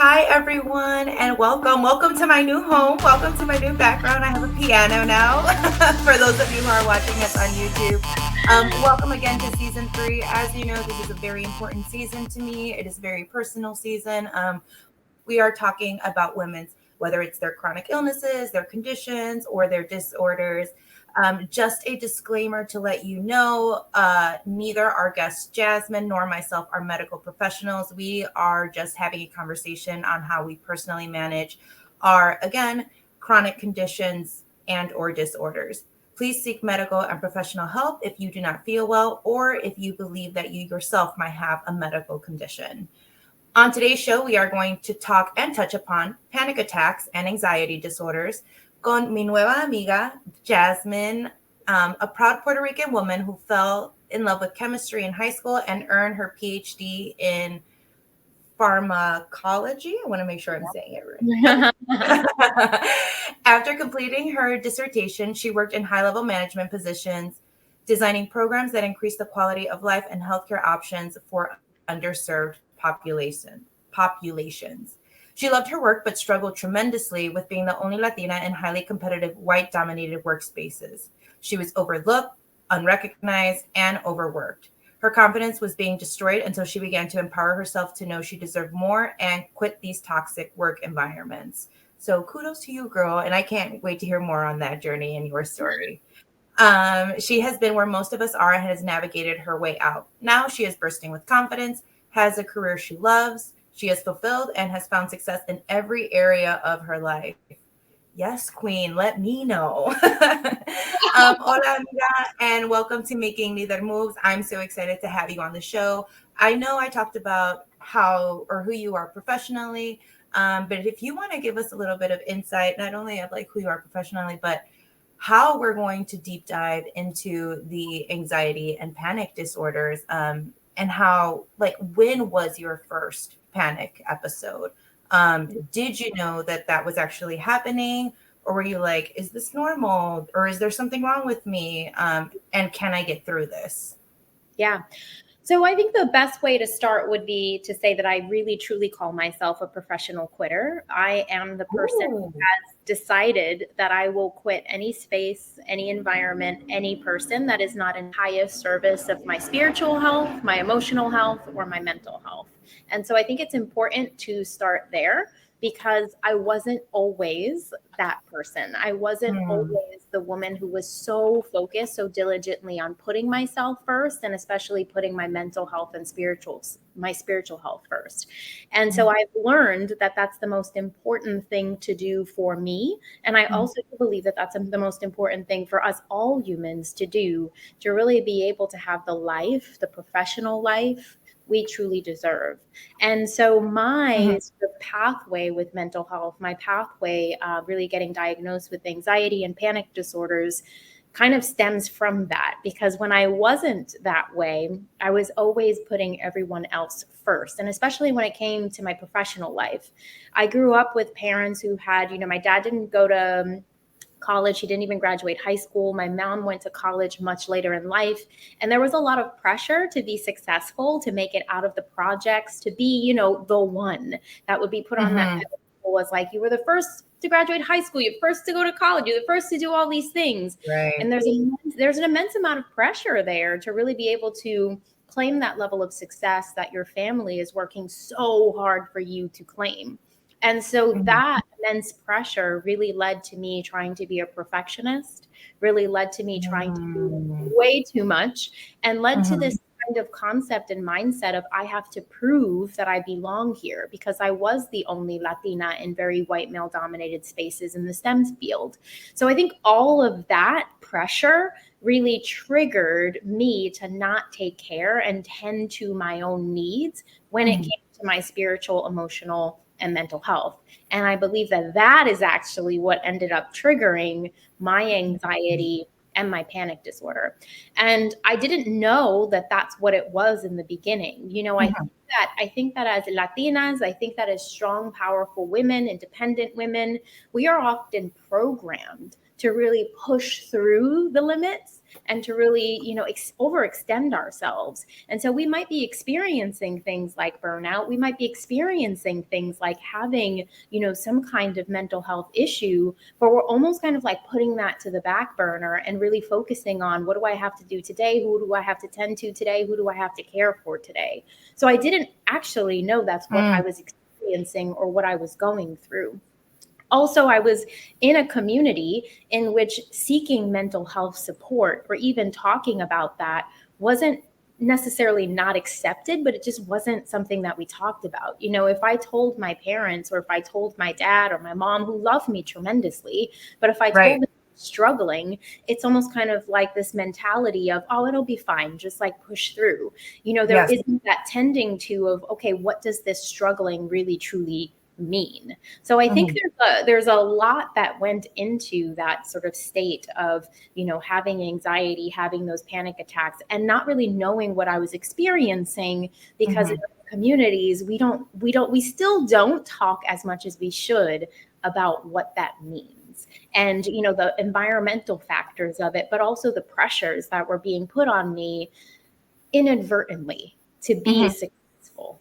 Hi, everyone, and welcome. Welcome to my new home. Welcome to my new background. I have a piano now for those of you who are watching us on YouTube. Welcome again to season 3. As you know, this is a very important season to me. It is a very personal season. We are talking about women's, whether it's their chronic illnesses, their conditions, or their disorders. Just a disclaimer to let you know, neither our guest Jasmine nor myself are medical professionals. We are just having a conversation on how we personally manage our, again, chronic conditions and or disorders. Please seek medical and professional help if you do not feel well or if you believe that you yourself might have a medical condition. On today's show, we are going to talk and touch upon panic attacks and anxiety disorders con mi nueva amiga, Jasmine, a proud Puerto Rican woman who fell in love with chemistry in high school and earned her PhD in pharmacology. I want to make sure I'm saying it right. After completing her dissertation, she worked in high-level management positions, designing programs that increase the quality of life and healthcare options for underserved populations. She loved her work, but struggled tremendously with being the only Latina in highly competitive, white-dominated workspaces. She was overlooked, unrecognized, and overworked. Her confidence was being destroyed until she began to empower herself to know she deserved more and quit these toxic work environments. So kudos to you, girl. And I can't wait to hear more on that journey and your story. She has been where most of us are and has navigated her way out. Now she is bursting with confidence, has a career she loves, she is fulfilled, and has found success in every area of her life. Yes, Queen, let me know. Hola, amiga, and welcome to Making Neither Moves. I'm so excited to have you on the show. I know I talked about how or who you are professionally, but if you want to give us a little bit of insight, not only of like who you are professionally, but how we're going to deep dive into the anxiety and panic disorders, and how, like, when was your first panic episode? Did you know that that was actually happening? Or were you like, is this normal? Or is there something wrong with me? And can I get through this? Yeah. So I think the best way to start would be to say that I really truly call myself a professional quitter. I am the person who Ooh. has decided that I will quit any space, any environment, any person that is not in highest service of my spiritual health, my emotional health, or my mental health. And so I think it's important to start there because I wasn't always that person. I wasn't Hmm. always the woman who was so focused, so diligently on putting myself first, and especially putting my mental health and my spiritual health first. And so I've learned that that's the most important thing to do for me. And I Hmm. also believe that that's the most important thing for us all humans to do, to really be able to have the life, the professional life we truly deserve. And so my Hmm. sort of pathway with mental health, my pathway really getting diagnosed with anxiety and panic disorders kind of stems from that, because when I wasn't that way, I was always putting everyone else first. And especially when it came to my professional life, I grew up with parents who had, my dad didn't go to college. He didn't even graduate high school. My mom went to college much later in life. And there was a lot of pressure to be successful, to make it out of the projects, to be, the one that would be put on that Hmm. pedestal, was like, you were the first to graduate high school, you're the first to go to college, you're the first to do all these things. Right. And there's an immense amount of pressure there to really be able to claim that level of success that your family is working so hard for you to claim. And so Hmm. that immense pressure really led to me trying to be a perfectionist, really led to me trying to do Hmm. way too much, and led to Hmm. this kind of concept and mindset of I have to prove that I belong here because I was the only Latina in very white male dominated spaces in the STEM field. So I think all of that pressure really triggered me to not take care and tend to my own needs when it Hmm. came to my spiritual, emotional, and mental health. And I believe that that is actually what ended up triggering my anxiety and my panic disorder. And I didn't know that that's what it was in the beginning. Hmm. I think that as Latinas, I think that as strong, powerful women, independent women, we are often programmed to really push through the limits and to really, overextend ourselves. And so we might be experiencing things like burnout. We might be experiencing things like having, some kind of mental health issue, but we're almost kind of like putting that to the back burner and really focusing on, what do I have to do today? Who do I have to tend to today? Who do I have to care for today? So I didn't actually know that's what I was experiencing or what I was going through. Also, I was in a community in which seeking mental health support or even talking about that wasn't necessarily not accepted, but it just wasn't something that we talked about. If I told my parents or if I told my dad or my mom, who loved me tremendously, but if I told them struggling, it's almost kind of like this mentality of, oh, it'll be fine, just like push through. There isn't that tending to of, okay, what does this struggling really truly mean? So I think there's a lot that went into that sort of state of, having anxiety, having those panic attacks, and not really knowing what I was experiencing, because in communities we still don't talk as much as we should about what that means, and the environmental factors of it, but also the pressures that were being put on me inadvertently to be successful.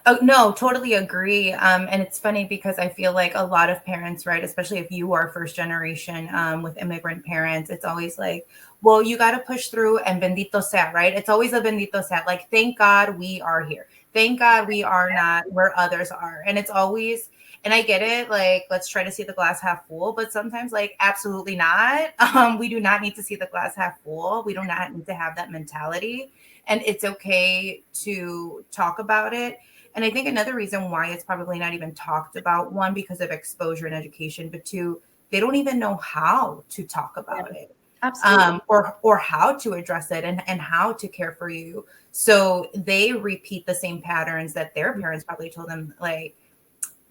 Oh, no, totally agree. And it's funny because I feel like a lot of parents, right, especially if you are first generation with immigrant parents, it's always like, well, you got to push through and bendito sea, right? It's always a bendito sea. Like, thank God we are here. Thank God we are not where others are. And it's always, and I get it, like, let's try to see the glass half full, but sometimes, like, absolutely not. We do not need to see the glass half full. We do not need to have that mentality. And it's okay to talk about it. And I think another reason why it's probably not even talked about, one, because of exposure and education, but two, they don't even know how to talk about it. Absolutely. Or how to address it and how to care for you. So they repeat the same patterns that their parents probably told them, like,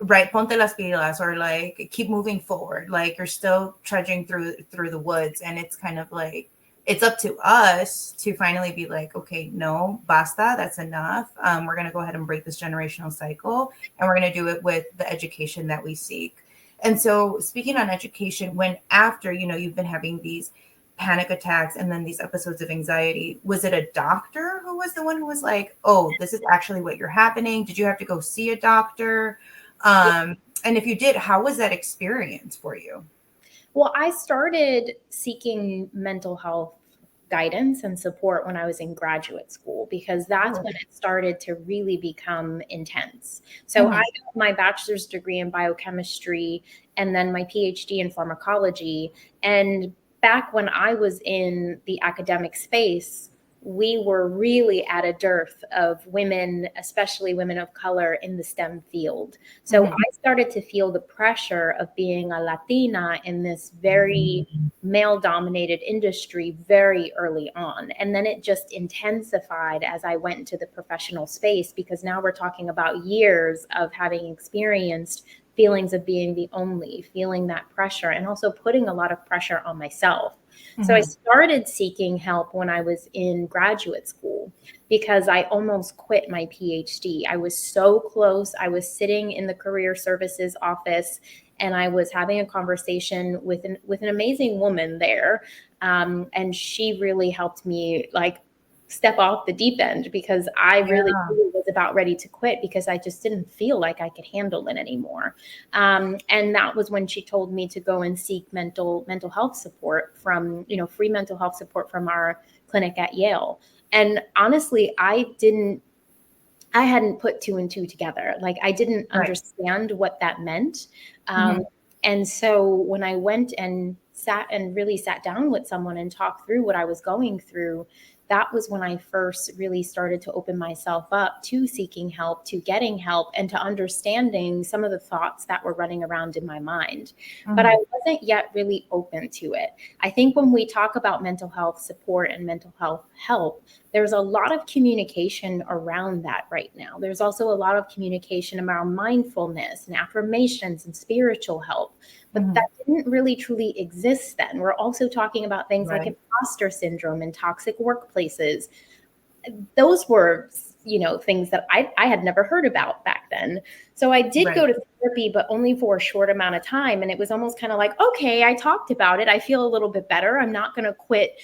right, ponte las pilas, or like, keep moving forward. Like, you're still trudging through the woods. And it's kind of like, it's up to us to finally be like, okay, no, basta, that's enough. We're going to go ahead and break this generational cycle, and we're going to do it with the education that we seek. And so, speaking on education, when after, you've been having these panic attacks and then these episodes of anxiety, was it a doctor who was the one who was like, oh, this is actually what you're happening? Did you have to go see a doctor? And if you did, how was that experience for you? Well, I started seeking mental health guidance and support when I was in graduate school, because that's when it started to really become intense. So I got my bachelor's degree in biochemistry and then my PhD in pharmacology. And back when I was in the academic space, we were really at a dearth of women, especially women of color, in the STEM field. So I started to feel the pressure of being a Latina in this very male-dominated industry very early on. And then it just intensified as I went into the professional space, because now we're talking about years of having experienced feelings of being the only, feeling that pressure, and also putting a lot of pressure on myself. So I started seeking help when I was in graduate school, because I almost quit my PhD. I was so close. I was sitting in the career services office, and I was having a conversation with an amazing woman there. And she really helped me, like, step off the deep end, because I really was about ready to quit, because I just didn't feel like I could handle it anymore. And that was when she told me to go and seek mental health support from, free mental health support from our clinic at Yale. And honestly, I hadn't put two and two together. Like, I didn't understand what that meant. And so when I went and really sat down with someone and talked through what I was going through, that was when I first really started to open myself up to seeking help, to getting help, and to understanding some of the thoughts that were running around in my mind. But I wasn't yet really open to it. I think when we talk about mental health support and mental health help, there's a lot of communication around that right now. There's also a lot of communication around mindfulness and affirmations and spiritual help. But that didn't really truly exist then. We're also talking about things like imposter syndrome and toxic workplaces. Those were things that I had never heard about back then. So I did Right. go to therapy, but only for a short amount of time. And it was almost kind of like, okay, I talked about it. I feel a little bit better. I'm not going to quit,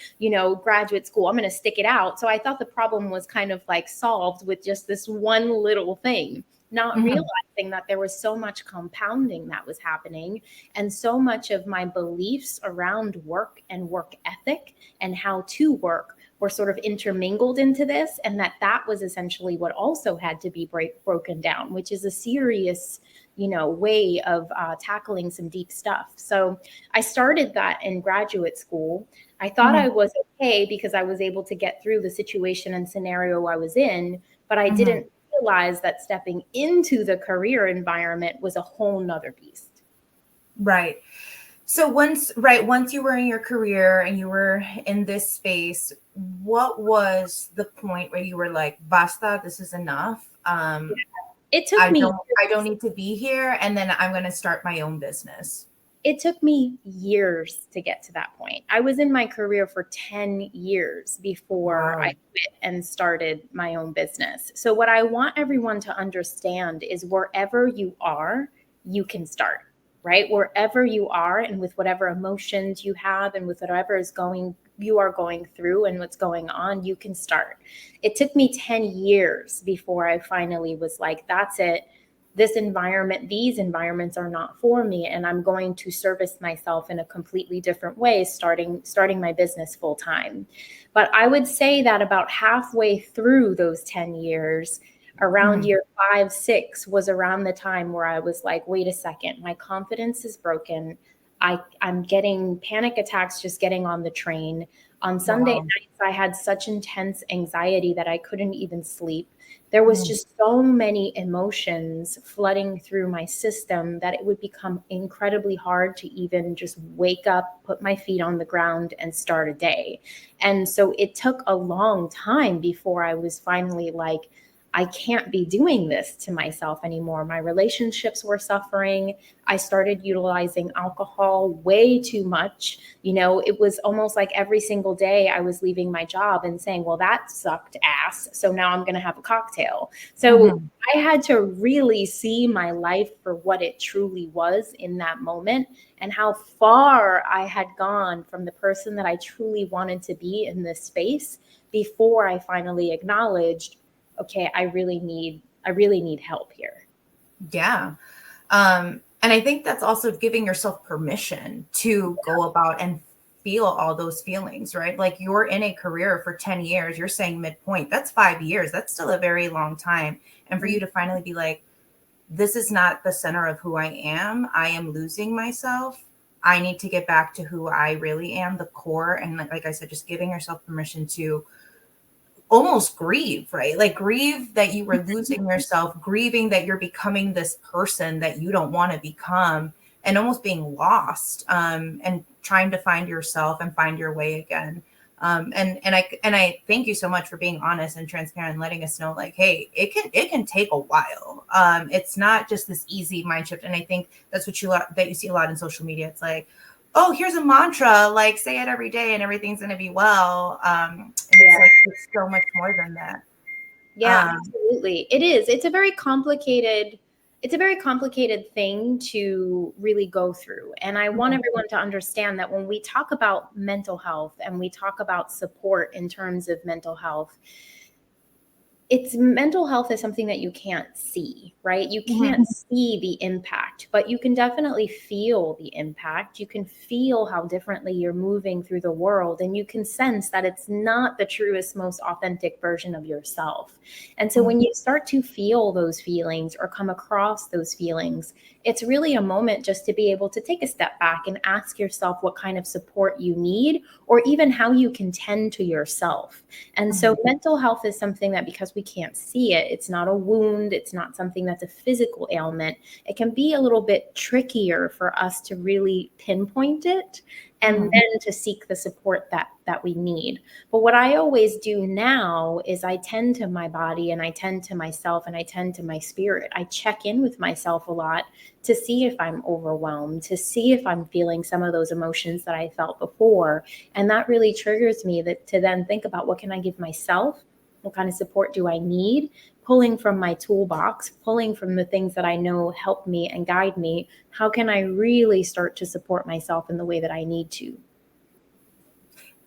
graduate school. I'm going to stick it out. So I thought the problem was kind of like solved with just this one little thing, not Mhm. realizing that there was so much compounding that was happening, and so much of my beliefs around work and work ethic and how to work were sort of intermingled into this, and that was essentially what also had to be broken down, which is a serious way of tackling some deep stuff. So I started that in graduate school. I thought I Mhm. was okay because I was able to get through the situation and scenario I was in, but I Mhm. didn't realize that stepping into the career environment was a whole nother beast. Right. So once you were in your career and you were in this space, what was the point where you were like, basta, this is enough. It took me I don't need to be here, and then I'm going to start my own business. it took me years to get to that point. I was in my career for 10 years before I Wow. quit and started my own business. So what I want everyone to understand is wherever you are, you can start, right? Wherever you are and with whatever emotions you have and with whatever you are going through and what's going on, you can start. It took me 10 years before I finally was like, that's it. These environments are not for me, and I'm going to service myself in a completely different way, starting my business full time. But I would say that about halfway through those 10 years, around Mhm. year 5, 6 was around the time where I was like, wait a second, my confidence is broken. I'm getting panic attacks just getting on the train. On Sunday Wow. nights, I had such intense anxiety that I couldn't even sleep. There was Mhm. just so many emotions flooding through my system that it would become incredibly hard to even just wake up, put my feet on the ground, and start a day. And so it took a long time before I was finally like, I can't be doing this to myself anymore. My relationships were suffering. I started utilizing alcohol way too much. It was almost like every single day I was leaving my job and saying, well, that sucked ass. So now I'm going to have a cocktail. So Mhm. I had to really see my life for what it truly was in that moment, and how far I had gone from the person that I truly wanted to be in this space before I finally acknowledged, okay, I really need help here. Yeah. And I think that's also giving yourself permission to go about and feel all those feelings, right? Like you're in a career for 10 years, you're saying midpoint, that's 5 years. That's still a very long time. And for you to finally be like, this is not the center of who I am. I am losing myself. I need to get back to who I really am, the core. And like I said, just giving yourself permission to almost grieve, right? Like grieve that you were losing yourself, grieving that you're becoming this person that you don't want to become, and almost being lost, and trying to find yourself and find your way again. And I thank you so much for being honest and transparent and letting us know, like, hey, it can take a while. It's not just this easy mind shift. And I think that's what you see a lot in social media. It's like, oh, here's a mantra, like say it every day and everything's going to be well. And it's Yeah. like, it's so much more than that. Yeah, Um, absolutely. It is. It's a very complicated thing to really go through. And I want everyone to understand that when we talk about mental health and we talk about support in terms of mental health, it's mental health is something that you can't see, right? You mhm, can't see the impact, but you can definitely feel the impact. You can feel how differently you're moving through the world, and you can sense that it's not the truest, most authentic version of yourself. And so mhm, when you start to feel those feelings or come across those feelings, it's really a moment just to be able to take a step back and ask yourself what kind of support you need, or even how you can tend to yourself. And so mhm, mental health is something that, because we can't see it, it's not a wound, it's not something that's a physical ailment. It can be a little bit trickier for us to really pinpoint it and mhm. then to seek the support that we need. But what I always do now is I tend to my body and I tend to myself and I tend to my spirit. I check in with myself a lot to see if I'm overwhelmed, to see if I'm feeling some of those emotions that I felt before. And that really triggers me to then think about, what can I give myself What kind of support do I need? Pulling from my toolbox, pulling from the things that I know help me and guide me. How can I really start to support myself in the way that I need to?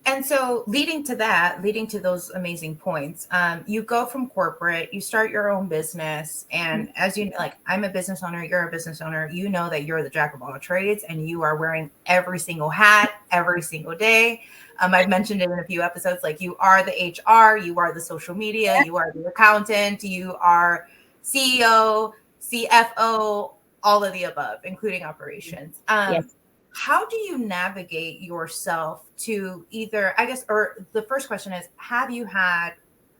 And so, leading to those amazing points, you go from corporate, you start your own business, and as you know, like, I'm a business owner, you're a business owner, you know that you're the jack of all trades, and you are wearing every single hat every single day. I've mentioned it in a few episodes, like, you are the HR, you are the social media, you are the accountant, you are CEO, CFO, all of the above, including operations. Yes. How do you navigate yourself to either, I guess, or the first question is, have you had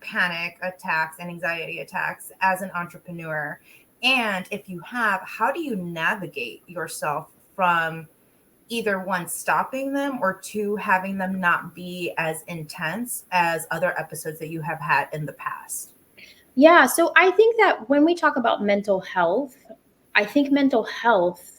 panic attacks and anxiety attacks as an entrepreneur? And if you have, how do you navigate yourself from either one, stopping them, or two, having them not be as intense as other episodes that you have had in the past? Yeah. So I think that when we talk about mental health, I think mental health,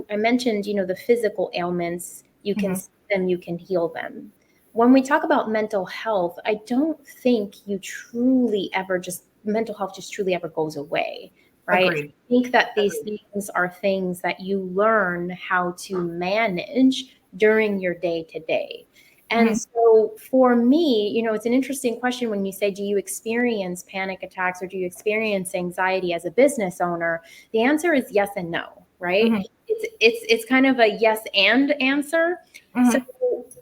I mentioned, the physical ailments, you can Mhm. see them, you can heal them. When we talk about mental health, I don't think mental health just truly ever goes away, right? Agreed. I think that these Agreed. things are things that you learn how to manage during your day to day. And Mhm. so for me, it's an interesting question when you say, do you experience panic attacks or do you experience anxiety as a business owner? The answer is yes and no, right? Mhm. It's kind of a yes and answer. So Mhm.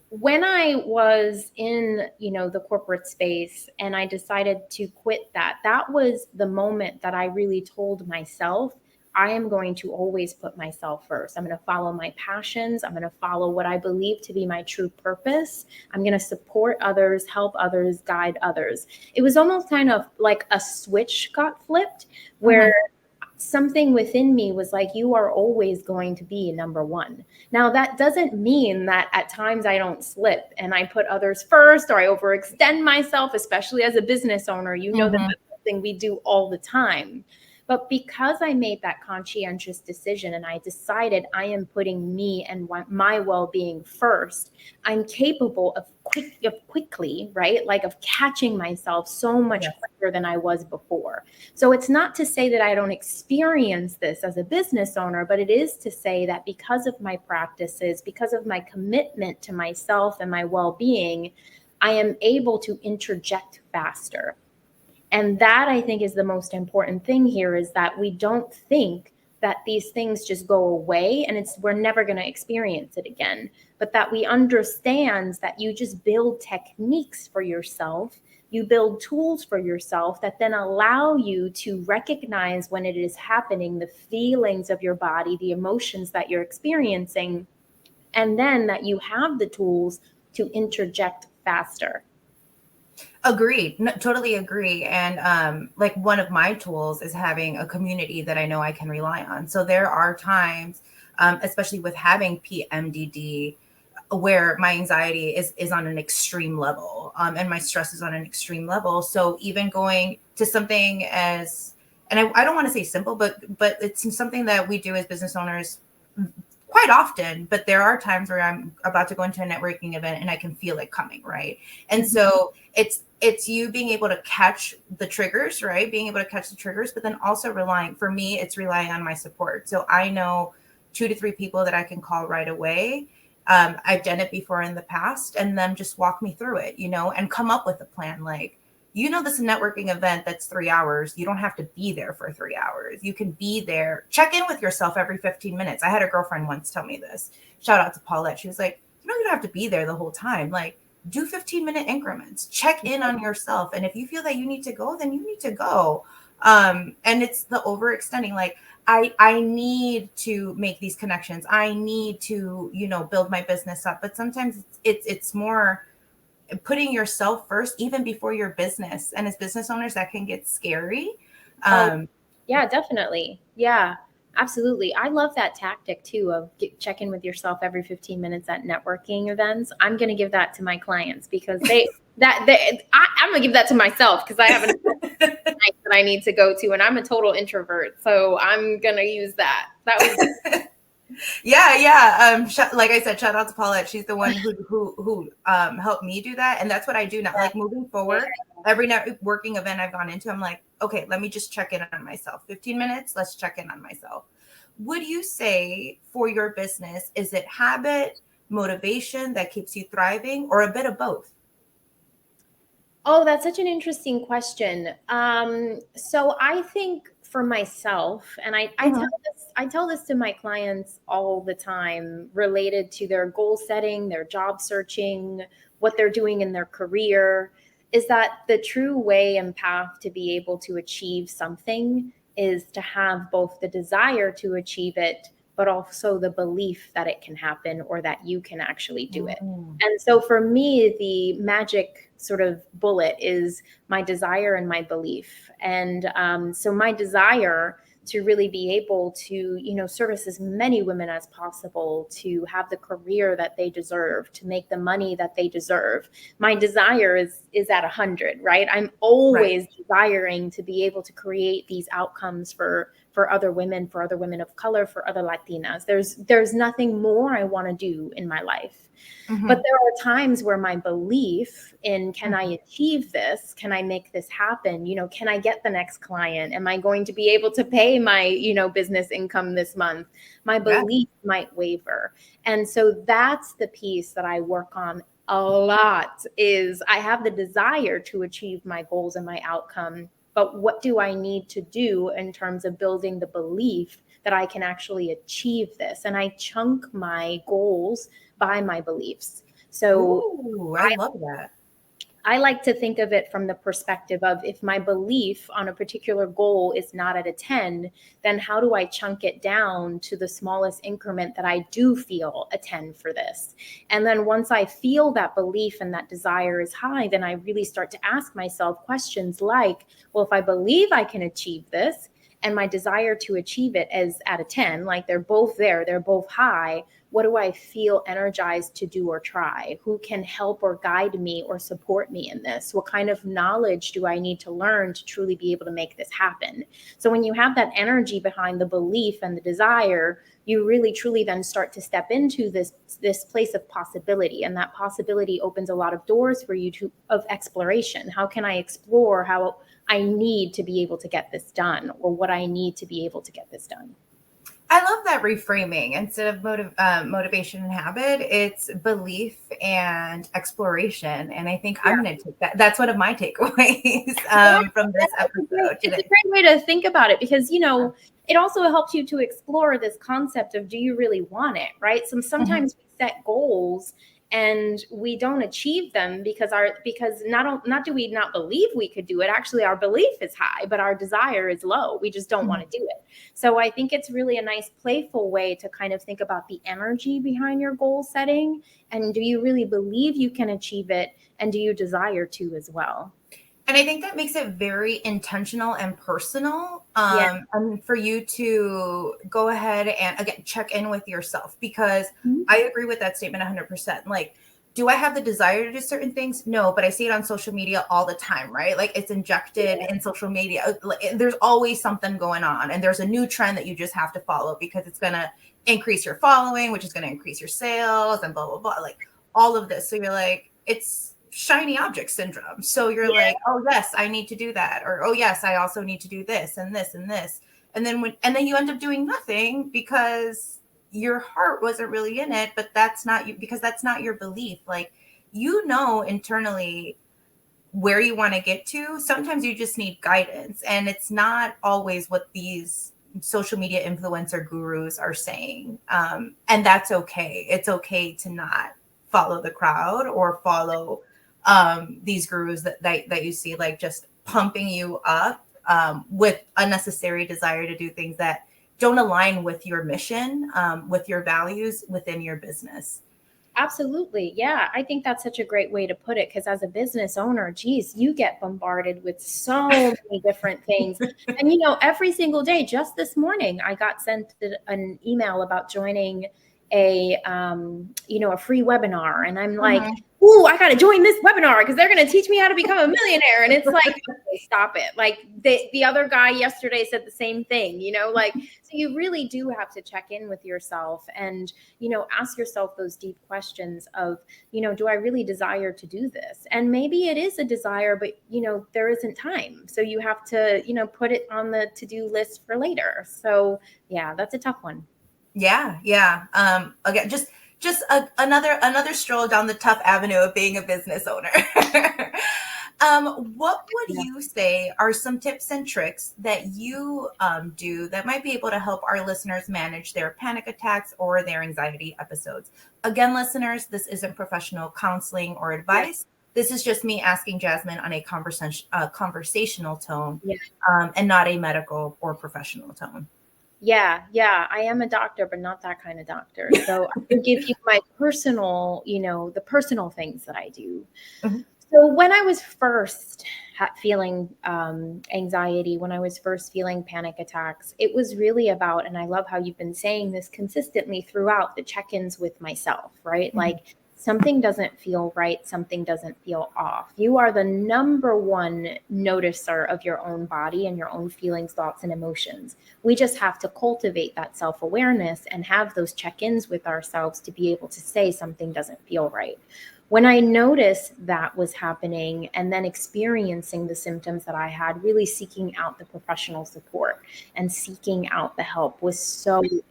when I was in, the corporate space and I decided to quit that was the moment that I really told myself, I am going to always put myself first. I'm going to follow my passions. I'm going to follow what I believe to be my true purpose. I'm going to support others, help others, guide others. It was almost kind of like a switch got flipped where Mhm. something within me was like, you are always going to be number one. Now, that doesn't mean that at times I don't slip and I put others first or I overextend myself, especially as a business owner. That Mhm. that's something we do all the time. But because I made that conscientious decision and I decided I am putting me and my well-being first, I'm capable of quickly, right? Like of catching myself so much Yes. quicker than I was before. So it's not to say that I don't experience this as a business owner, but it is to say that because of my practices, because of my commitment to myself and my well-being, I am able to interject faster. And that, I think, is the most important thing here, is that we don't think that these things just go away and we're never going to experience it again, but that we understand that you just build techniques for yourself, you build tools for yourself that then allow you to recognize when it is happening, the feelings of your body, the emotions that you're experiencing, and then that you have the tools to interject faster. Agreed. No, totally agree. And like, one of my tools is having a community that I know I can rely on. So there are times, especially with having PMDD, where my anxiety is on an extreme level, and my stress is on an extreme level. So even going to something as, and I don't want to say simple, but it's something that we do as business owners quite often. But there are times where I'm about to go into a networking event and I can feel it coming, right? And so it's you being able to catch the triggers, right? Being able to catch the triggers, but then also relying, for me, it's relying on my support. So I know 2 to 3 people that I can call right away. I've done it before in the past, and them just walk me through it, and come up with a plan. Like, this networking event that's 3 hours. You don't have to be there for 3 hours. You can be there. Check in with yourself every 15 minutes. I had a girlfriend once tell me this. Shout out to Paulette. She was like, you don't have to be there the whole time. Like, do 15-minute increments. Check in on yourself. And if you feel that you need to go, then you need to go. And it's the overextending. Like, I need to make these connections. I need to, build my business up. But sometimes it's more putting yourself first, even before your business. And as business owners, that can get scary. Oh, Um, yeah, definitely. Yeah, absolutely. I love that tactic too of check in with yourself every 15 minutes at networking events. I'm going to give that to my clients because I'm going to give that to myself because I have a night that I need to go to and I'm a total introvert. So I'm going to use that. That was good. Yeah. Like I said, shout out to Paulette. She's the one who helped me do that, and that's what I do now. Like moving forward, every networking event I've gone into, I'm like, okay, let me just check in on myself. 15 minutes, let's check in on myself. Would you say for your business, is it habit, motivation that keeps you thriving, or a bit of both? Oh, that's such an interesting question. So I think for myself, and Mhm. I tell this to my clients all the time, related to their goal setting, their job searching, what they're doing in their career, is that the true way and path to be able to achieve something is to have both the desire to achieve it, but also the belief that it can happen or that you can actually do it. Mm. And so for me, the magic sort of bullet is my desire and my belief. And so my desire to really be able to, service as many women as possible, to have the career that they deserve, to make the money that they deserve. My desire is at 100, right? I'm Right. always desiring to be able to create these outcomes for other women, for other women of color, for other Latinas. There's nothing more I want to do in my life. But Hmm. there are times where my belief in, can I Hmm. achieve this? Can I make this happen? Can I get the next client? Am I going to be able to pay my, business income this month? My Yeah. belief might waver. And so that's the piece that I work on a lot, is I have the desire to achieve my goals and my outcome, but what do I need to do in terms of building the belief that I can actually achieve this? And I chunk my goals by my beliefs. So Ooh, I love that. I like to think of it from the perspective of, if my belief on a particular goal is not at a 10, then how do I chunk it down to the smallest increment that I do feel a 10 for this? And then once I feel that belief and that desire is high, then I really start to ask myself questions like, well, if I believe I can achieve this and my desire to achieve it is at a 10, like they're both there, they're both high, what do I feel energized to do or try? Who can help or guide me or support me in this? What kind of knowledge do I need to learn to truly be able to make this happen? So when you have that energy behind the belief and the desire, you really truly then start to step into this place of possibility, and that possibility opens a lot of doors for you to of exploration. How can I explore how I need to be able to get this done, or what I need to be able to get this done? I love that reframing. Instead of motivation and habit, it's belief and exploration. And I think I'm going to take that. That's one of my takeaways Yeah, from this episode it's a today. great way to think about it, because it also helps you to explore this concept of, do you really want it, right? Mhm. Sometimes we set goals and we don't achieve them because not do we not believe we could do it. Actually, our belief is high, but our desire is low. We just don't want Mhm. to do it. So I think it's really a nice playful way to kind of think about the energy behind your goal setting, and do you really believe you can achieve it, and do you desire to as well? And I think that makes it very intentional and personal. Yeah. And for you to go ahead and again check in with yourself, because Mhm. I agree with that statement 100%. Like, do I have the desire to do certain things? No, but I see it on social media all the time, right? Like, it's injected in social media. There's always something going on, and there's a new trend that you just have to follow because it's going to increase your following, which is going to increase your sales, and blah, blah, blah. Like, all of this. So you're like, it's shiny object syndrome. So you're Yeah. like, oh yes, I need to do that, or oh yes, I also need to do this and this and this, and then you end up doing nothing because your heart wasn't really in it. But that's not you, because that's not your belief. Like, internally where you want to get to. Sometimes you just need guidance, and it's not always what these social media influencer gurus are saying. And that's okay. It's okay to not follow the crowd or follow these gurus that you see, like, just pumping you up with unnecessary desire to do things that don't align with your mission, with your values within your business. Absolutely. Yeah. I think that's such a great way to put it, because as a business owner, geez, you get bombarded with so many different things. And, every single day, just this morning, I got sent an email about joining a free webinar. And I'm like, Mhm. ooh, I got to join this webinar because they're going to teach me how to become a millionaire. And it's like, okay, stop it. Like the other guy yesterday said the same thing, like, so you really do have to check in with yourself and, ask yourself those deep questions of, do I really desire to do this? And maybe it is a desire, but, there isn't time. So you have to, put it on the to-do list for later. So yeah, that's a tough one. Yeah. Again, just another stroll down the tough avenue of being a business owner. What would you say are some tips and tricks that you do that might be able to help our listeners manage their panic attacks or their anxiety episodes? Again, listeners, this isn't professional counseling or advice. This is just me asking Jasmine on a conversational tone, and not a medical or professional tone. Yeah, I am a doctor, but not that kind of doctor. So I can give you my personal, the personal things that I do. Mhm. So when I was first feeling anxiety, when I was first feeling panic attacks, it was really about, and I love how you've been saying this consistently throughout, the check-ins with myself, right? Mm-hmm. Like something doesn't feel right, something doesn't feel off. You are the number one noticer of your own body and your own feelings, thoughts, and emotions. We just have to cultivate that self-awareness and have those check-ins with ourselves to be able to say something doesn't feel right. When I noticed that was happening and then experiencing the symptoms that I had, really seeking out the professional support and seeking out the help was so important.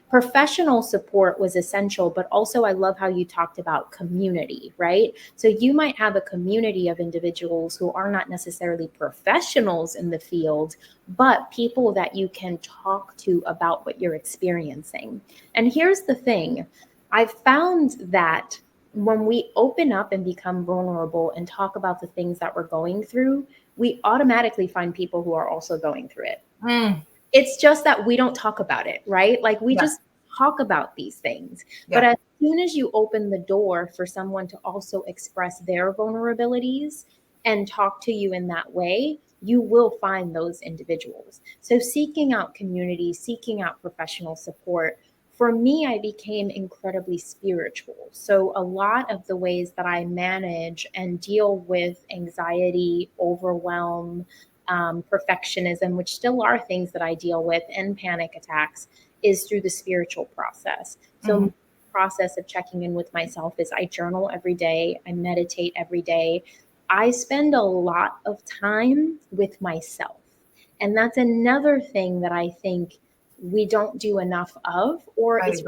Professional support was essential, but also I love how you talked about community, right? So you might have a community of individuals who are not necessarily professionals in the field, but people that you can talk to about what you're experiencing. And here's the thing, I've found that when we open up and become vulnerable and talk about the things that we're going through, we automatically find people who are also going through it. It's just that we don't talk about it, right? Like we just talk about these things. But as soon as you open the door for someone to also express their vulnerabilities and talk to you in that way, you will find those individuals. So seeking out community, seeking out professional support, for me, I became incredibly spiritual. So a lot of the ways that I manage and deal with anxiety, overwhelm, perfectionism, which still are things that I deal with, and panic attacks, is through the spiritual process. So the process of checking in with myself is I journal every day, I meditate every day. I spend a lot of time with myself. And that's another thing that I think we don't do enough of, or it's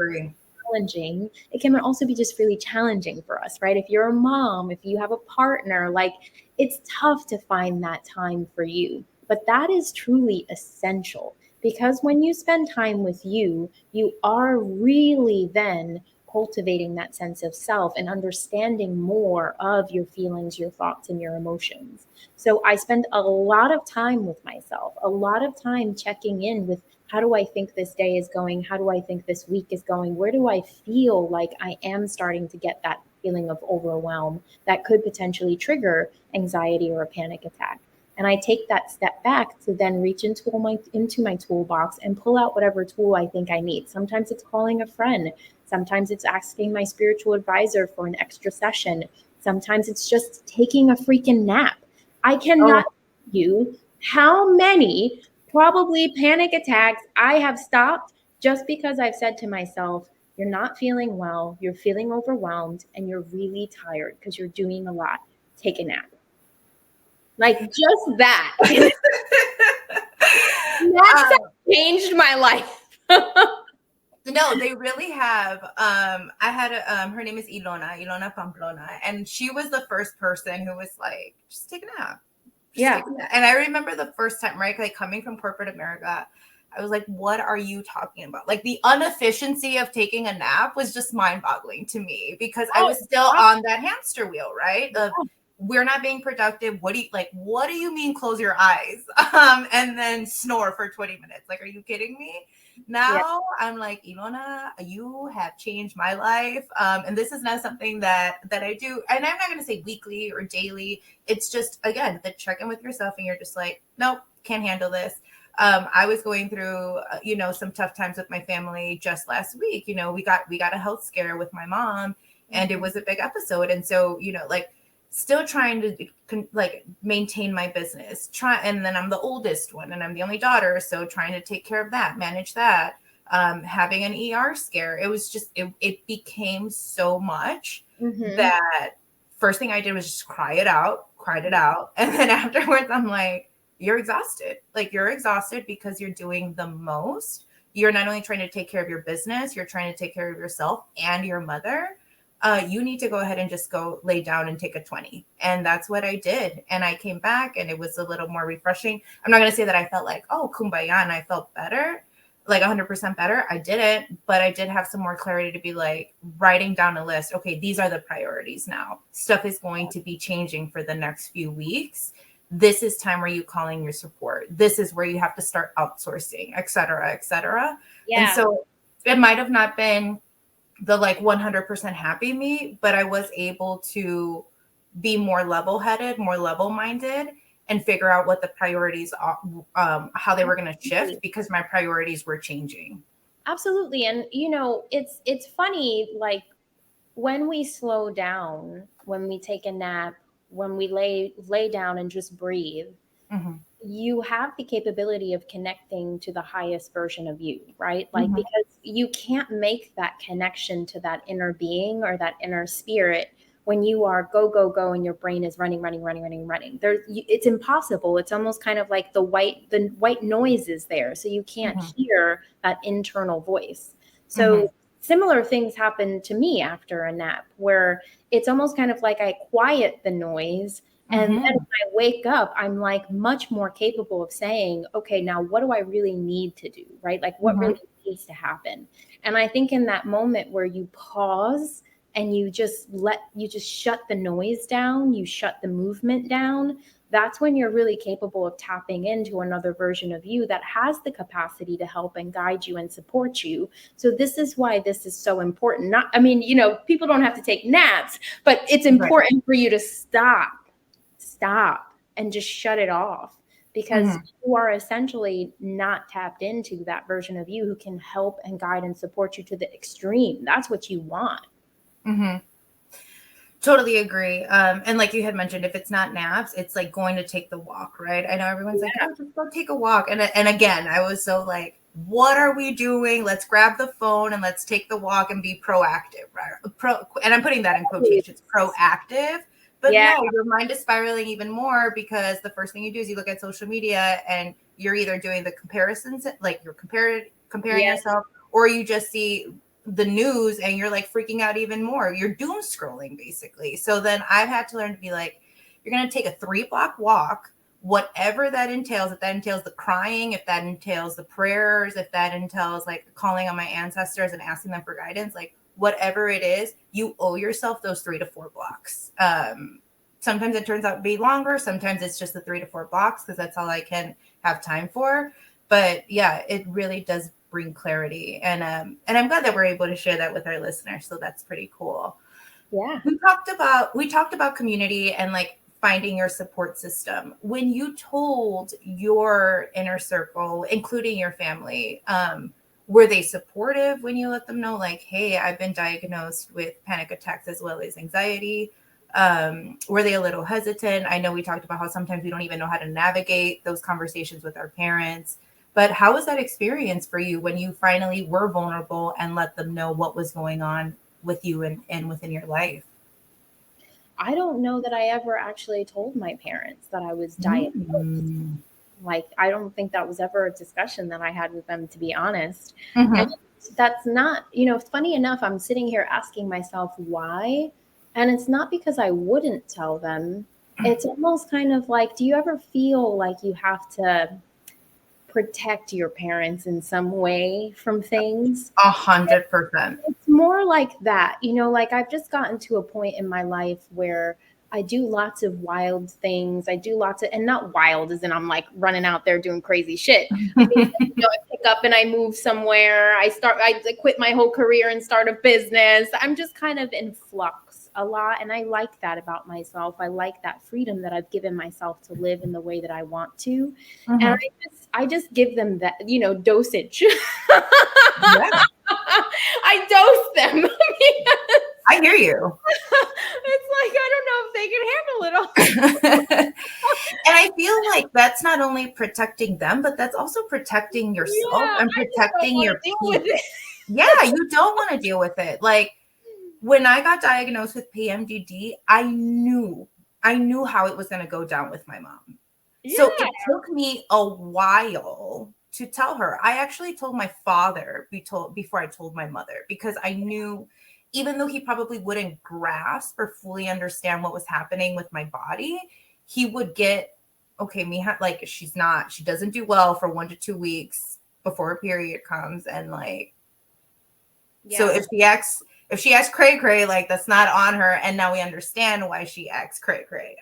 challenging. It can also be just really challenging for us, right? If you're a mom, if you have a partner, like it's tough to find that time for you. But that is truly essential, because when you spend time with you, you are really then cultivating that sense of self and understanding more of your feelings, your thoughts, and your emotions. So I spend a lot of time with myself, a lot of time checking in with, how do I think this day is going? How do I think this week is going? Where do I feel like I am starting to get that feeling of overwhelm that could potentially trigger anxiety or a panic attack? And I take that step back to then reach into my toolbox and pull out whatever tool I think I need. Sometimes it's calling a friend. Sometimes it's asking my spiritual advisor for an extra session. Sometimes it's just taking a freaking nap. I cannot tell you how many probably panic attacks I have stopped just because I've said to myself, you're not feeling well, you're feeling overwhelmed, and you're really tired because you're doing a lot. Take a nap. Like just that. That changed my life. No, they really have. I had her name is Ilona Pamplona, and she was the first person who was like, just take a nap. And I remember the first time, right? Like coming from corporate America, I was like, what are you talking about? Like the inefficiency of taking a nap was just mind boggling to me, because I was still on that hamster wheel, right? Of we're not being productive. What do you mean close your eyes and then snore for 20 minutes? Like, are you kidding me? Now I'm like, Ilona, you have changed my life. And this is not something that I do. And I'm not going to say weekly or daily. It's just, again, the check in with yourself and you're just like, nope, can't handle this. I was going through, some tough times with my family just last week. We got a health scare with my mom. and it was a big episode. And so, you know, like still trying to like maintain my business, and then I'm the oldest one and I'm the only daughter. So trying to take care of that, manage that, having an ER scare. It was just, it became so much that first thing I did was just cried it out. And then afterwards, I'm like, you're exhausted. Like you're exhausted because you're doing the most. You're not only trying to take care of your business, you're trying to take care of yourself and your mother. You need to go ahead and just go lay down and take a 20. And that's what I did. And I came back and it was a little more refreshing. I'm not going to say that I felt like, oh, kumbaya, and I felt better, like 100% better. I didn't, but I did have some more clarity to be like writing down a list. Okay, these are the priorities now. Stuff is going to be changing for the next few weeks. This is time where you calling your support. This is where you have to start outsourcing, et cetera, et cetera. Yeah. And so it might have not been the like 100% happy me, but I was able to be more level-headed, more level-minded, and figure out what the priorities are, how they were going to shift, because my priorities were changing. Absolutely. And you know, it's funny, like when we slow down, when we take a nap, when we lay down and just breathe, you have the capability of connecting to the highest version of you, right? Like, because you can't make that connection to that inner being or that inner spirit when you are go, go, go, and your brain is running. It's impossible. It's almost kind of like the white noise is there. So you can't hear that internal voice. So similar things happen to me after a nap, where it's almost kind of like I quiet the noise. And then when I wake up, I'm like much more capable of saying, okay, now what do I really need to do? Right? Like what really needs to happen? And I think in that moment where you pause and you just shut the noise down, you shut the movement down, that's when you're really capable of tapping into another version of you that has the capacity to help and guide you and support you. So this is why this is so important. I mean, you know, people don't have to take naps, but it's important for you to stop and just shut it off, because you are essentially not tapped into that version of you who can help and guide and support you to the extreme. That's what you want. Totally agree. And like you had mentioned, if it's not naps, it's like going to take the walk, right? I know everyone's like, oh, just go take a walk. And again, I was so like, what are we doing? Let's grab the phone and let's take the walk and be proactive, right? And I'm putting that in quotations, proactive. But no, your mind is spiraling even more, because the first thing you do is you look at social media and you're either doing the comparisons, like you're comparing yourself, or you just see the news and you're like freaking out even more. You're doom scrolling basically. So then I've had to learn to be like, you're going to take a 3-block walk, whatever that entails. If that entails the crying, if that entails the prayers, if that entails like calling on my ancestors and asking them for guidance, like whatever it is, you owe yourself those 3 to 4 blocks. Sometimes it turns out to be longer. Sometimes it's just the 3 to 4 blocks, because that's all I can have time for. But yeah, it really does bring clarity. And I'm glad that we're able to share that with our listeners. So that's pretty cool. Yeah. We talked about community and like finding your support system. When you told your inner circle, including your family, were they supportive when you let them know, like, hey, I've been diagnosed with panic attacks as well as anxiety? Were they a little hesitant? I know we talked about how sometimes we don't even know how to navigate those conversations with our parents. But how was that experience for you when you finally were vulnerable and let them know what was going on with you and within your life? I don't know that I ever actually told my parents that I was diagnosed. Like, I don't think that was ever a discussion that I had with them, to be honest. And that's not, you know, funny enough, I'm sitting here asking myself why. And it's not because I wouldn't tell them. It's almost kind of like, do you ever feel like you have to protect your parents in some way from things? 100%. It's more like that, you know, like I've just gotten to a point in my life where I do lots of wild things. I do lots of, and not wild as in I'm like running out there doing crazy shit. I mean, you know, I pick up and I move somewhere. I quit my whole career and start a business. I'm just kind of in flux a lot. And I like that about myself. I like that freedom that I've given myself to live in the way that I want to. And I just give them that, you know, dosage. I dose them. I hear you. It's like, I don't know if they can handle it all. And I feel like that's not only protecting them, but that's also protecting yourself Yeah, and I just don't protecting want your to deal with peace. it. Yeah, you don't want to deal with it. Like when I got diagnosed with PMDD, I knew how it was going to go down with my mom. So Yeah. it took me a while to tell her. I actually told my father before I told my mother, because I knew, even though he probably wouldn't grasp or fully understand what was happening with my body, he would get, okay, Mija, like she doesn't do well for 1 to 2 weeks before her period comes. And like, so Yeah. if she acts cray cray, like that's not on her. And now we understand why she acts cray cray.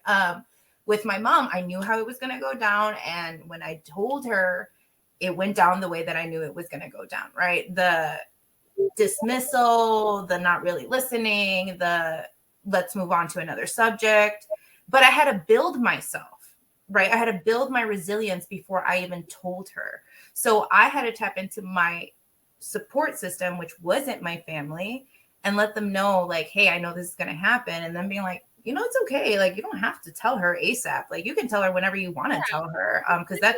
With my mom, I knew how it was going to go down. And when I told her, it went down the way that I knew it was going to go down, right? The dismissal, the not really listening, the let's move on to another subject. But I had to build myself, right? I had to build my resilience before I even told her. So I had to tap into my support system, which wasn't my family, and let them know, like, hey, I know this is going to happen. And then being like, it's okay. Like, you don't have to tell her ASAP. Like, you can tell her whenever you want to tell her. Because that,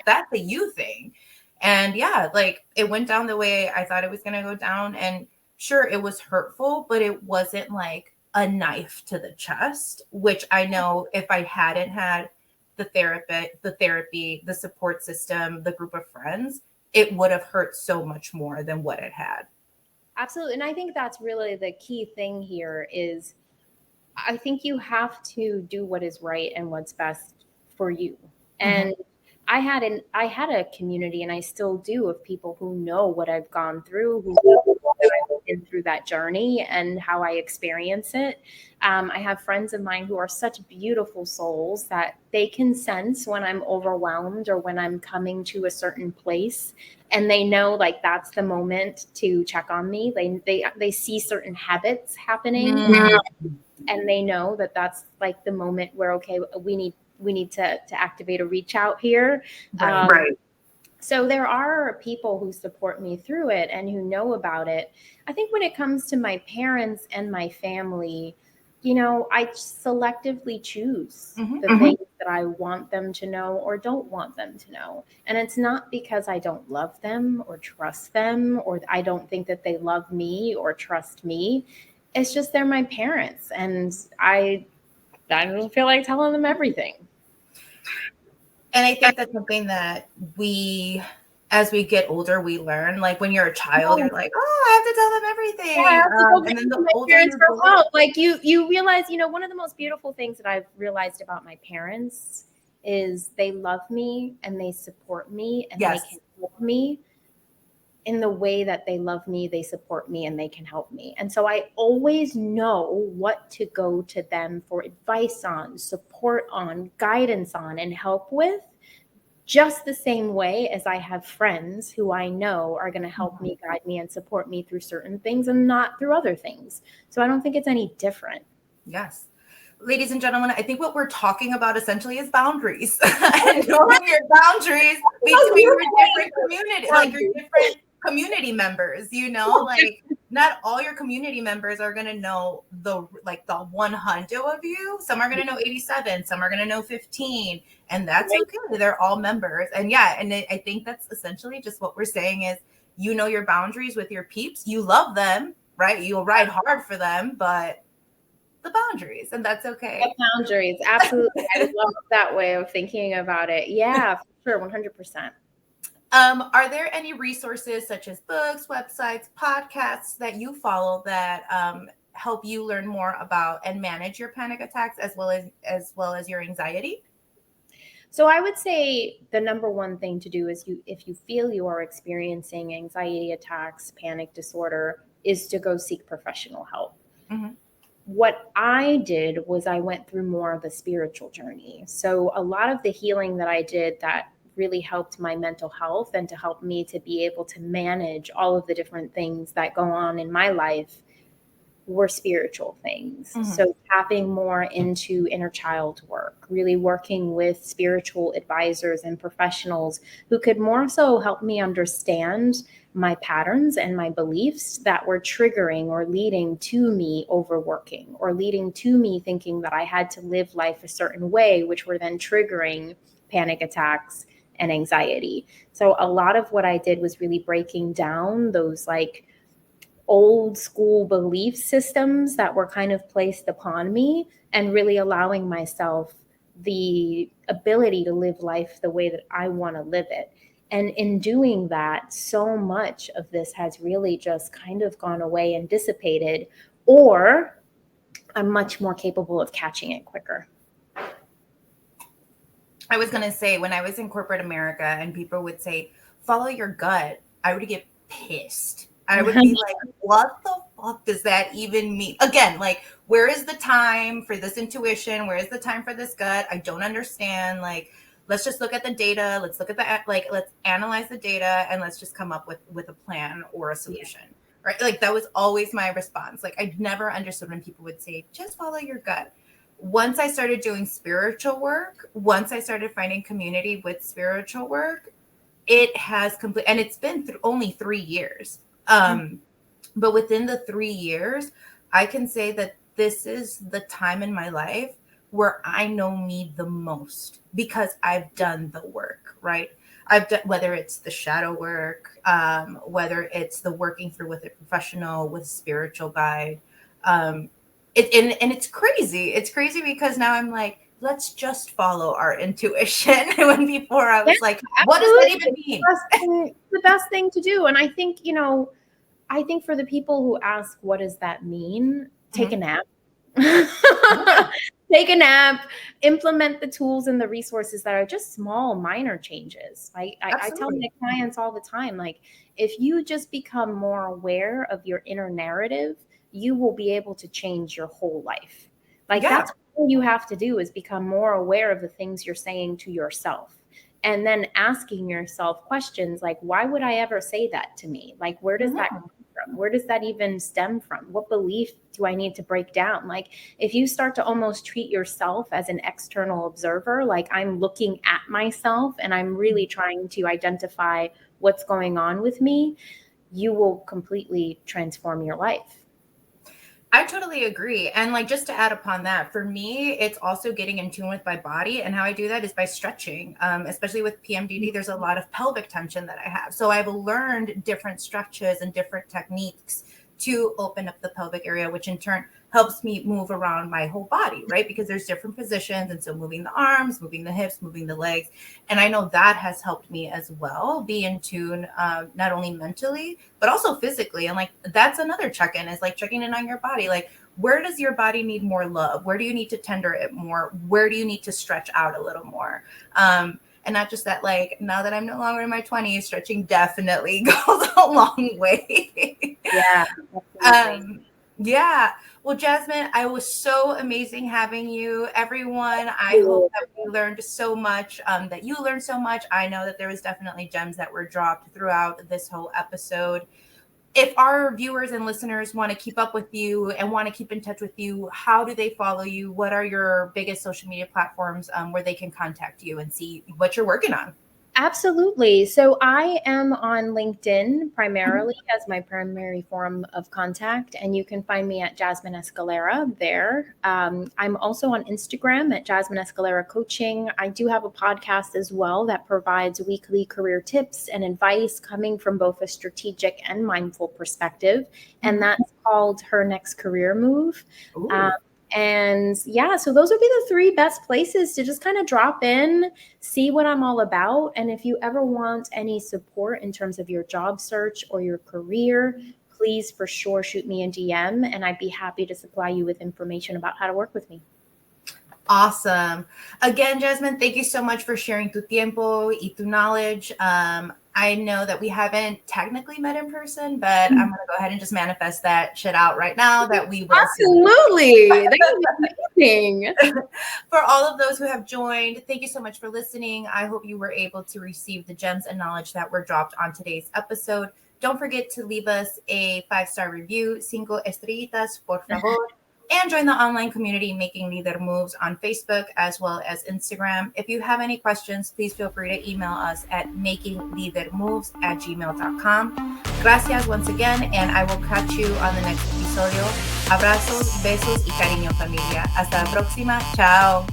that's a you thing. And yeah, like it went down the way I thought it was going to go down. And sure, it was hurtful, but it wasn't like a knife to the chest, which I know if I hadn't had the therapy, the support system, the group of friends, it would have hurt so much more than what it had. Absolutely. And I think that's really the key thing here is I think you have to do what is right and what's best for you. And I had a community, and I still do, of people who know what I've gone through, who know that I've been through that journey and how I experience it. I have friends of mine who are such beautiful souls that they can sense when I'm overwhelmed or when I'm coming to a certain place, and they know like that's the moment to check on me. They see certain habits happening. And they know that that's like the moment where, okay, we need to activate a reach out here. Right. So there are people who support me through it and who know about it. I think when it comes to my parents and my family, I selectively choose the things that I want them to know or don't want them to know. And it's not because I don't love them or trust them, or I don't think that they love me or trust me. It's just they're my parents, and I don't feel like telling them everything. And I think that's something that as we get older, we learn. Like when you're a child, you're like, oh, I have to tell them everything. Yeah, I have to go And then to the my older parents you for go, help. Like you realize, one of the most beautiful things that I've realized about my parents is they love me and they support me and they yes, can help me in the way that they love me, they support me, and they can help me. And so I always know what to go to them for advice on, support on, guidance on, and help with, just the same way as I have friends who I know are going to help me, guide me, and support me through certain things and not through other things. So I don't think it's any different. yes. Ladies and gentlemen, I think what we're talking about essentially is boundaries and knowing your boundaries between your different community, like your different community members, like not all your community members are going to know the 100 of you. Some are going to know 87, some are going to know 15, and that's okay. They're all members. And yeah, and I think that's essentially just what we're saying is, your boundaries with your peeps. You love them, right? You'll ride hard for them, but the boundaries, and that's okay. The boundaries, absolutely. I love that way of thinking about it. Yeah, for sure, 100%. Are there any resources such as books, websites, podcasts that you follow that help you learn more about and manage your panic attacks as well as your anxiety? So I would say the number one thing to do is if you feel you are experiencing anxiety attacks, panic disorder, is to go seek professional help. What I did was I went through more of a spiritual journey. So a lot of the healing that I did that really helped my mental health and to help me to be able to manage all of the different things that go on in my life were spiritual things. Mhm. So tapping more into inner child work, really working with spiritual advisors and professionals who could more so help me understand my patterns and my beliefs that were triggering or leading to me overworking or leading to me thinking that I had to live life a certain way, which were then triggering panic attacks and anxiety. So a lot of what I did was really breaking down those like old school belief systems that were kind of placed upon me and really allowing myself the ability to live life the way that I want to live it. And in doing that, so much of this has really just kind of gone away and dissipated, or I'm much more capable of catching it quicker. I was going to say, when I was in corporate America and people would say, follow your gut, I would get pissed. I would be like, what the fuck does that even mean? Again, like, where is the time for this intuition? Where is the time for this gut? I don't understand. Like, let's just look at the data. Let's look at let's analyze the data and let's just come up with a plan or a solution. Yeah. Right. Like, that was always my response. Like, I never understood when people would say, just follow your gut. Once I started doing spiritual work, once I started finding community with spiritual work, it has complete, and it's been only 3 years. But within the 3 years, I can say that this is the time in my life where I know me the most because I've done the work, right? I've done, whether it's the shadow work, whether it's the working through with a professional, with a spiritual guide. And it's crazy. It's crazy because now I'm like, let's just follow our intuition. When before I was like, what does that even mean? The best thing to do. And I think, I think for the people who ask, what does that mean? Take a nap. Take a nap, implement the tools and the resources that are just small, minor changes. I tell my clients all the time, like, if you just become more aware of your inner narrative, you will be able to change your whole life. Like, that's all you have to do is become more aware of the things you're saying to yourself. And then asking yourself questions like, why would I ever say that to me? Like, where does that come from? Where does that even stem from? What belief do I need to break down? Like, if you start to almost treat yourself as an external observer, like I'm looking at myself and I'm really trying to identify what's going on with me, you will completely transform your life. I totally agree. And like, just to add upon that, for me, it's also getting in tune with my body. And how I do that is by stretching, especially with PMDD. There's a lot of pelvic tension that I have. So I've learned different stretches and different techniques to open up the pelvic area, which in turn helps me move around my whole body, right? Because there's different positions. And so moving the arms, moving the hips, moving the legs. And I know that has helped me as well be in tune, not only mentally, but also physically. And like, that's another check-in, is like checking in on your body. Like, where does your body need more love? Where do you need to tender it more? Where do you need to stretch out a little more? And not just that, like, now that I'm no longer in my 20s, stretching definitely goes a long way. Yeah. Yeah. Well, Jasmine, I was so amazing having you. Everyone, I hope that we learned so much, that you learned so much. I know that there was definitely gems that were dropped throughout this whole episode. If our viewers and listeners want to keep up with you and want to keep in touch with you, how do they follow you? What are your biggest social media platforms where they can contact you and see what you're working on? Absolutely. So I am on LinkedIn primarily as my primary form of contact, and you can find me at Jasmine Escalera there. I'm also on Instagram at Jasmine Escalera Coaching. I do have a podcast as well that provides weekly career tips and advice coming from both a strategic and mindful perspective, and that's called Her Next Career Move. And yeah, so those would be the 3 best places to just kind of drop in, see what I'm all about. And if you ever want any support in terms of your job search or your career, please for sure shoot me a DM and I'd be happy to supply you with information about how to work with me. Awesome. Again, Jasmine, thank you so much for sharing tu tiempo y tu knowledge. I know that we haven't technically met in person, but I'm going to go ahead and just manifest that shit out right now that we will. Absolutely. That is amazing. For all of those who have joined, thank you so much for listening. I hope you were able to receive the gems and knowledge that were dropped on today's episode. Don't forget to leave us a 5-star review, 5 estrellitas, por favor. And join the online community Making Leader Moves on Facebook as well as Instagram. If you have any questions, please feel free to email us at makingleadermoves@gmail.com. Gracias once again, and I will catch you on the next episodio. Abrazos, besos y cariño, familia. Hasta la próxima. Chao.